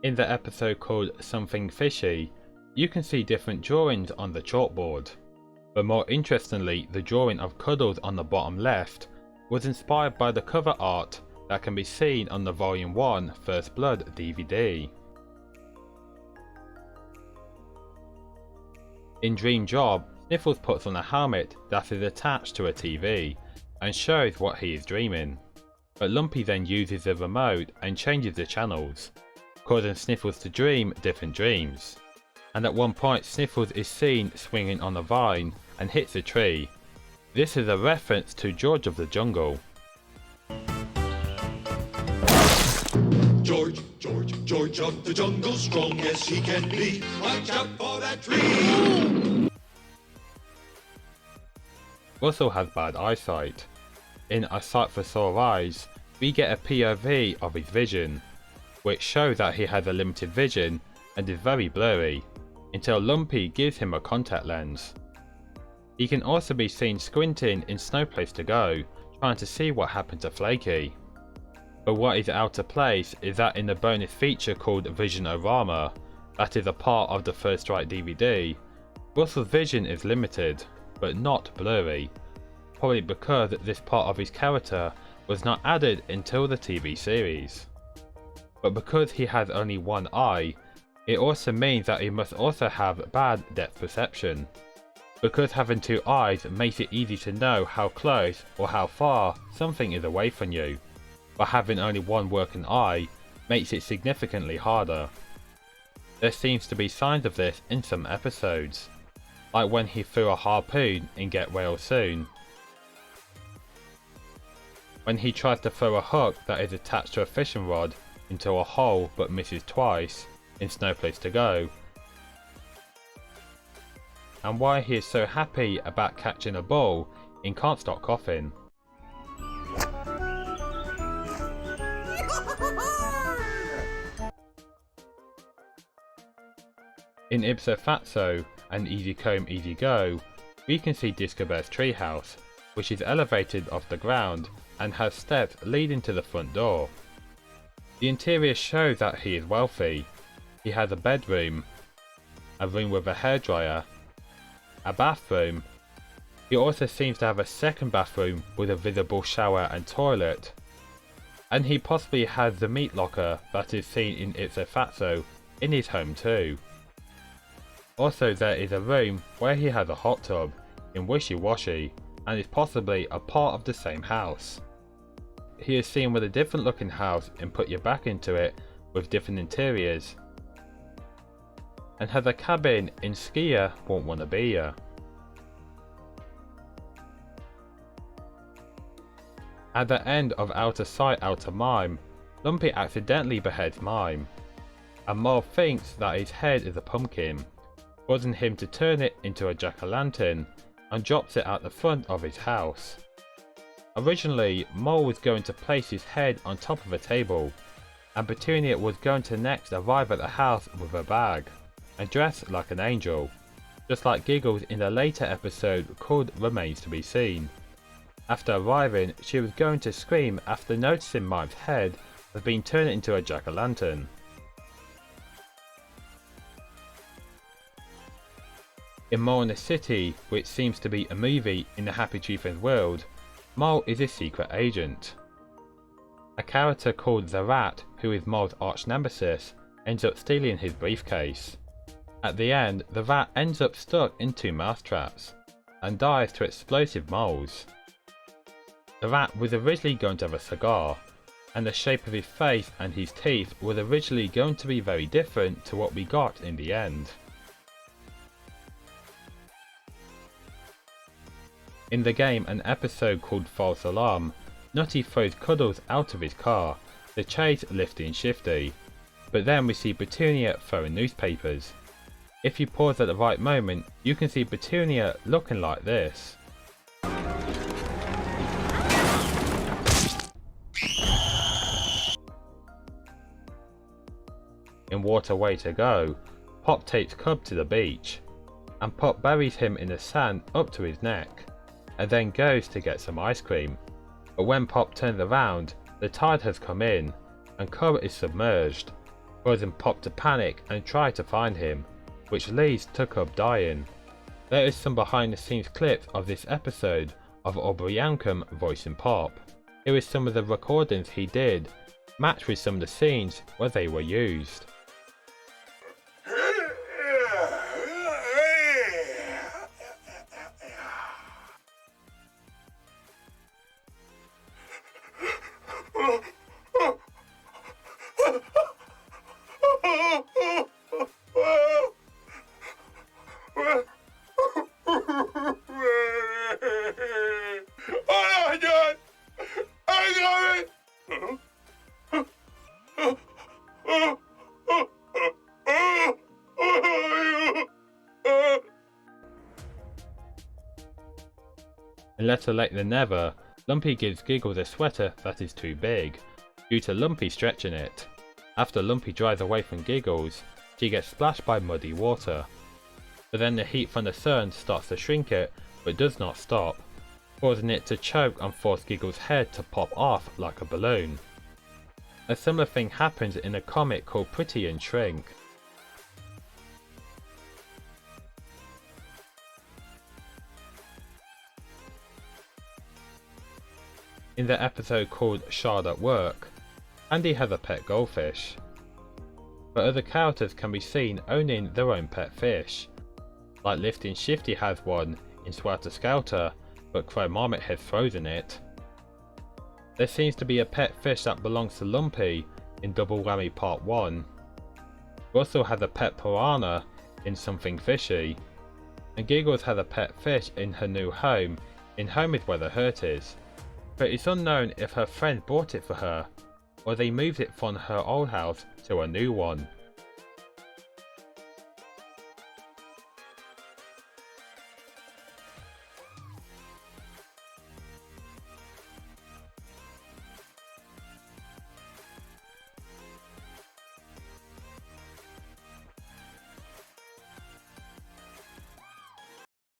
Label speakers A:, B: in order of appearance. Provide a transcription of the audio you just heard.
A: In the episode called Something Fishy, you can see different drawings on the chalkboard, but more interestingly, the drawing of Cuddles on the bottom left was inspired by the cover art that can be seen on the Volume 1 First Blood DVD. In Dream Job, Sniffles puts on a helmet that is attached to a TV and shows what he is dreaming, but Lumpy then uses the remote and changes the channels, causing Sniffles to dream different dreams. And at one point Sniffles is seen swinging on a vine and hits a tree. This is a reference to George of the Jungle.
B: George of the Jungle, strong as he can be. Watch out for that tree!
A: Russell has bad eyesight. In A Sight for Sore Eyes, we get a POV of his vision, which shows that he has a limited vision and is very blurry, until Lumpy gives him a contact lens. He can also be seen squinting in No Place to Go, trying to see what happened to Flaky. But what is out of place is that in the bonus feature called Vision-O-Rama, that is a part of the First Strike DVD, Russell's vision is limited, but not blurry, probably because this part of his character was not added until the TV series. But because he has only one eye, it also means that he must also have bad depth perception, because having two eyes makes it easy to know how close or how far something is away from you, but having only one working eye makes it significantly harder. There seems to be signs of this in some episodes, like when he threw a harpoon in Get Well Soon, when he tries to throw a hook that is attached to a fishing rod into a hole but misses twice in No Place to Go, and why he is so happy about catching a ball in Can't Stop Coughing. In Ipso Fatso and Easy Come Easy Go, we can see Disco Bear's treehouse, which is elevated off the ground and has steps leading to the front door. The interior shows that he is wealthy. He has a bedroom, a room with a hairdryer, a bathroom. He also seems to have a second bathroom with a visible shower and toilet, and he possibly has the meat locker that is seen in Ipso Fatso in his home too. Also, there is a room where he has a hot tub in Wishy Washy and is possibly a part of the same house. He is seen with a different looking house in Put Your Back Into It with different interiors, and has a cabin in Skier Won't Wanna Be Ya. At the end of Outer Sight Outer Mime, Lumpy accidentally beheads Mime, and Mole thinks that his head is a pumpkin, causing him to turn it into a jack-o'-lantern and drops it at the front of his house. Originally, Mole was going to place his head on top of a table, and Petunia was going to next arrive at the house with a bag and dress like an angel, just like Giggles in a later episode called Remains to be Seen. After arriving, she was going to scream after noticing Mime's head has been turned into a jack-o'-lantern. In Mole in the City, which seems to be a movie in the Happy Tree Friends world, Mole is a secret agent. A character called the Rat, who is Mole's arch nemesis, ends up stealing his briefcase. At the end, the Rat ends up stuck in 2 mousetraps and dies to explosive moles. The Rat was originally going to have a cigar, and the shape of his face and his teeth was originally going to be very different to what we got in the end. In the game, an episode called False Alarm, Nutty throws Cuddles out of his car, the chase lifting Shifty, but then we see Petunia throwing newspapers. If you pause at the right moment, you can see Petunia looking like this. In Water Way to Go, Pop takes Cub to the beach, and Pop buries him in the sand up to his neck, and then goes to get some ice cream. But when Pop turns around, the tide has come in, and Cub is submerged, Buzz and Pop to panic and try to find him, which leads to Cub dying. There is some behind the scenes clips of this episode of Arbsilience voicing Pop. Here is some of the recordings he did, matched with some of the scenes where they were used. In Letter Late Than Never, Lumpy gives Giggles a sweater that is too big, due to Lumpy stretching it. After Lumpy drives away from Giggles, she gets splashed by muddy water. But then the heat from the sun starts to shrink it, but does not stop, causing it to choke and force Giggles' head to pop off like a balloon. A similar thing happens in a comic called Petition Shrink. In the episode called Shard at Work, Andy has a pet goldfish, but other characters can be seen owning their own pet fish, like Lifting Shifty has one in Swelter Skelter, but Crow Marmot has frozen it. There seems to be a pet fish that belongs to Lumpy in Double Whammy Part 1. Russell has a pet piranha in Something Fishy, and Giggles has a pet fish in her new home in Home is Where the Hurt Is, but it's unknown if her friend bought it for her, or they moved it from her old house to a new one.